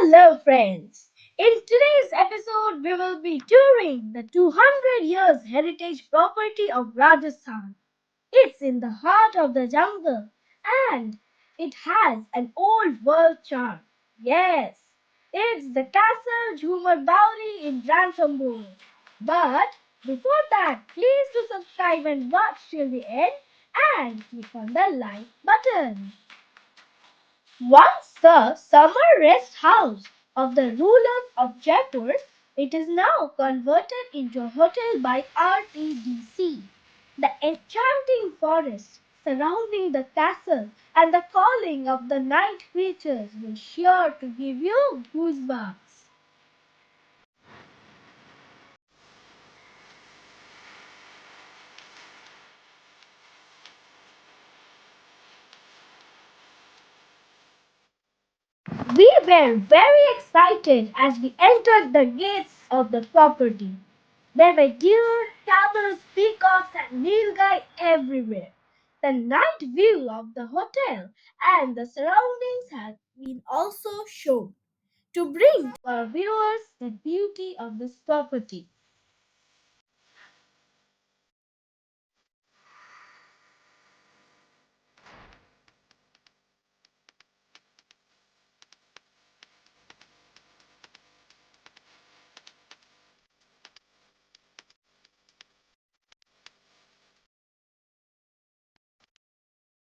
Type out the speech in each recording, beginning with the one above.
Hello, friends. In today's episode, we will be touring the 200 years heritage property of Rajasthan. It's in the heart of the jungle and it has an old world charm. Yes, it's the castle JHOOMER BAORI in Ranthambore. But before that, please do subscribe and watch till the end and click on the like button. Once the summer rest house of the rulers of Jaipur, it is now converted into a hotel by RTDC. The enchanting forest surrounding the castle and the calling of the night creatures will sure to give you goosebumps. We were very excited as we entered the gates of the property. There were deer, camels, peacocks, and nilgai everywhere. The night view of the hotel and the surroundings has been also shown to bring to our viewers the beauty of this property.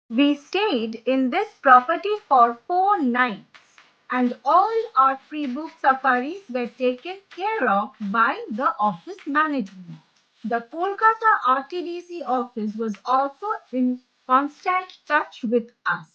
We stayed in this property for 4 nights, and all our pre-booked safaris were taken care of by the office management. The Kolkata RTDC office was also in constant touch with us.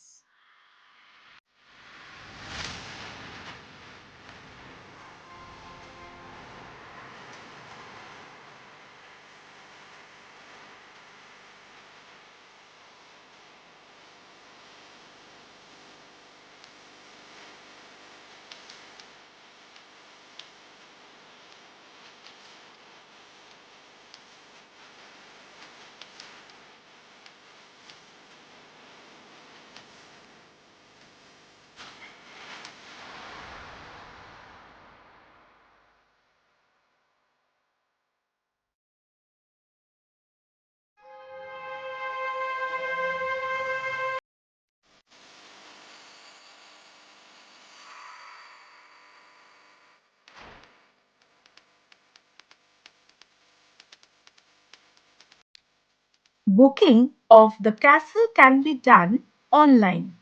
Booking of the castle can be done online.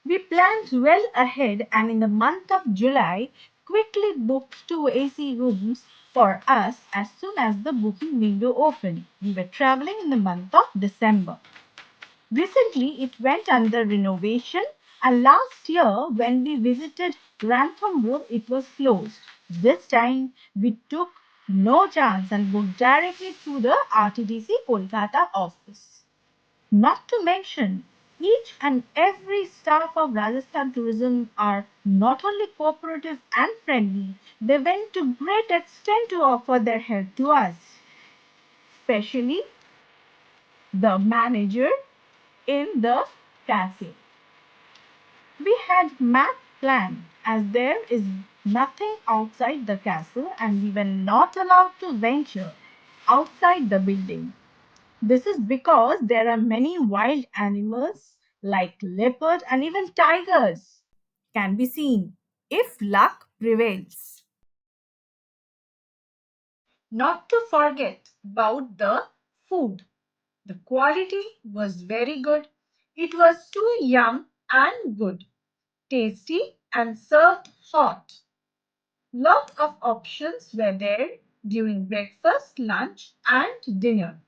We planned well ahead and in the month of July quickly booked 2 AC rooms for us as soon as the booking window opened. We were traveling in the month of December. Recently it went under renovation and last year when we visited Ranthambore it was closed. This time we took no chance and booked directly through the RTDC Kolkata office. Not to mention, each and every staff of Rajasthan Tourism are not only cooperative and friendly, they went to great extent to offer their help to us, especially the manager in the cafe. We had map planned as there is nothing outside the castle and we were not allowed to venture outside the building. This is because there are many wild animals like leopard and even tigers can be seen if luck prevails. Not to forget about the food. The quality was very good. It was too young and good, tasty and served hot. Lot of options were there during breakfast, lunch and dinner.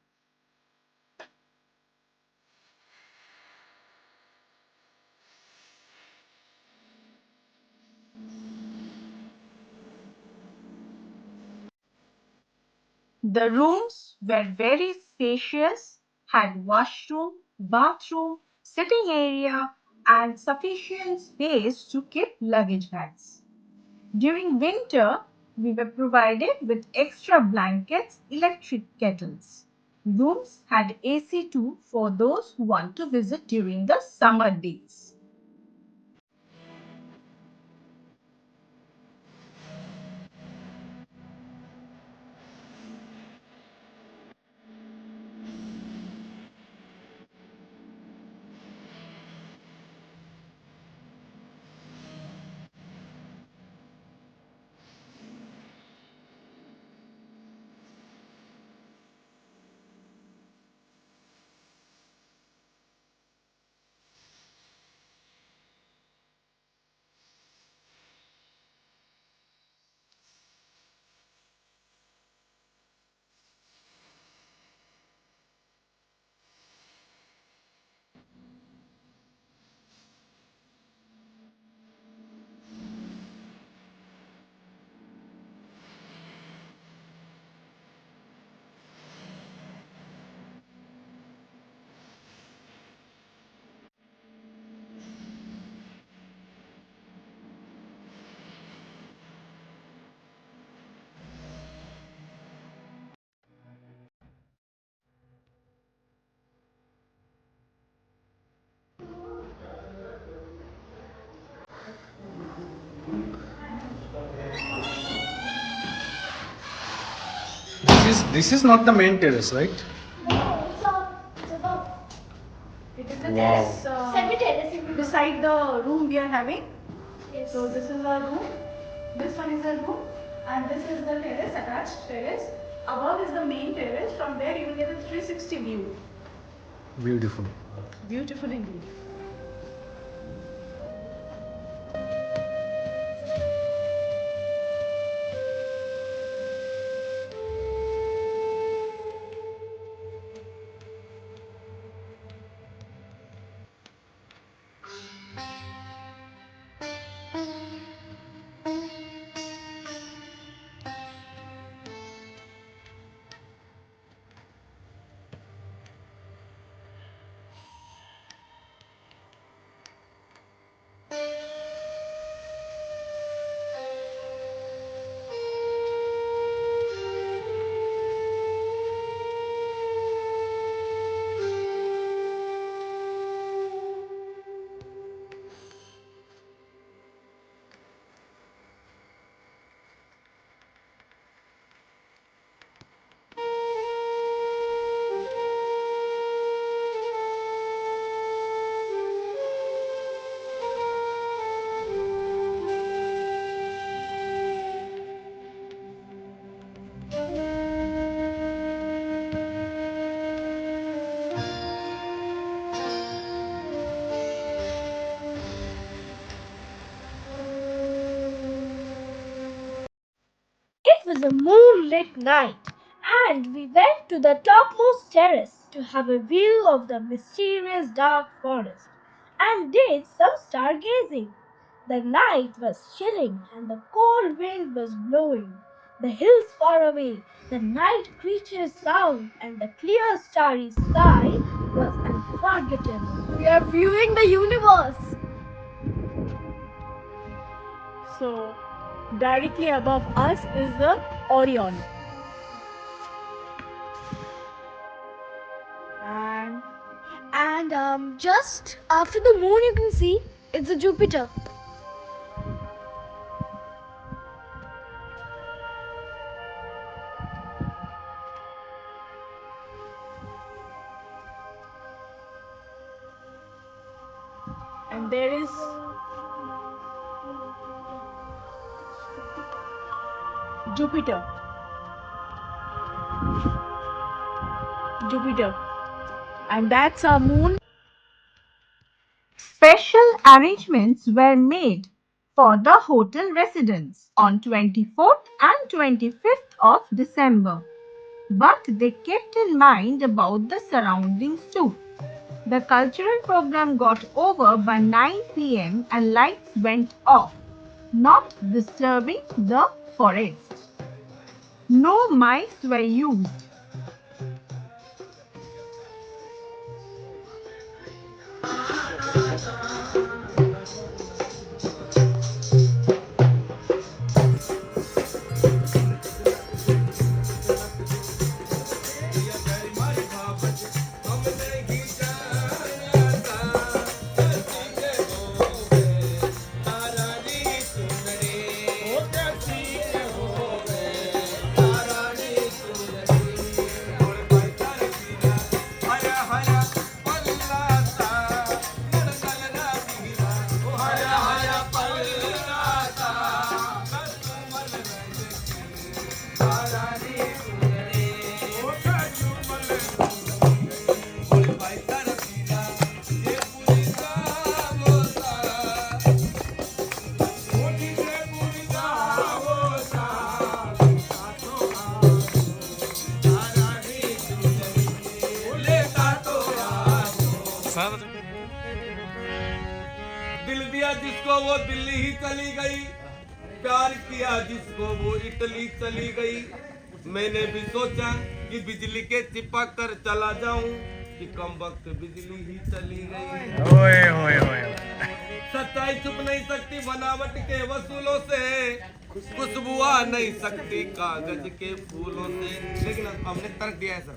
The rooms were very spacious, had washroom, bathroom, sitting area, and sufficient space to keep luggage bags. During winter, we were provided with extra blankets, electric kettles. Rooms had AC too for those who want to visit during the summer days. This is not the main terrace, right? No, it's above. It is the Wow. terrace Semi-terrace. beside the room we are having. Yes. So this is our room. This one is a room, and this is the terrace, attached terrace. Above is the main terrace. From there you will get a 360 view. Beautiful. Beautiful indeed. It was a moonlit night, and we went to the topmost terrace to have a view of the mysterious dark forest and did some stargazing. The night was chilling and the cold wind was blowing. The hills far away, the night creatures' sound, and the clear starry sky was unforgettable. We are viewing the universe. So directly above us is the Orion. And just after the moon, you can see it's a Jupiter. And there is Jupiter. Jupiter. And that's our moon. Special arrangements were made for the hotel residents on 24th and 25th of December. But they kept in mind about the surroundings too. The cultural program got over by 9 p.m. and lights went off, not disturbing the forest. No mice were used. दिल दिया जिसको वो दिल्ली ही चली गई, प्यार किया जिसको वो इटली चली गई। मैंने भी सोचा कि बिजली के चिपक कर चला जाऊं, कि कम वक्त बिजली ही चली गई। ओए ओए ओए। सच्चाई छुप नहीं सकती बनावट के वसूलों से, खुशबू आ नहीं सकती कागज के फूलों से। लेकिन हमने तर्क दिया है सर,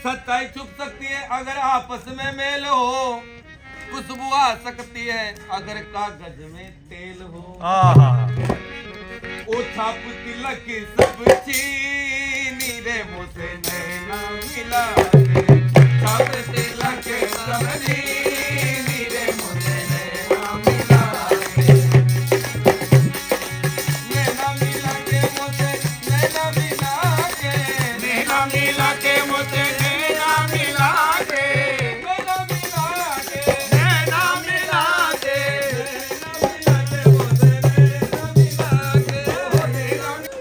सच्चाई छुप सकती है अगर आपस में मेल हो, खुशबू आ सकती है अगर कागज में तेल हो। ओ छाप तिलक सब छीन नीरे मुझसे नैना मिला के सबसे लगे सबरी नीरे मुझसे नैना मिला के नैना मिला के मुझसे नैना मिला के नैना मिला के मुझसे नैना मिला के नैना मिला के नैना मिला के नैना मिला के मुझसे नैना मिला के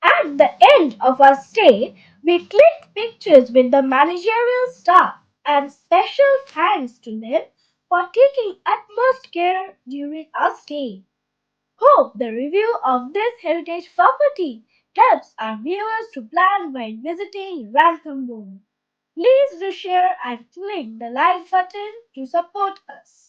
At the end of our stay, we clicked pictures with the managerial staff and special thanks to them for taking utmost care during our stay. Hope the review of this heritage property helps our viewers to plan while visiting Ranthambore. Please do share and click the like button to support us.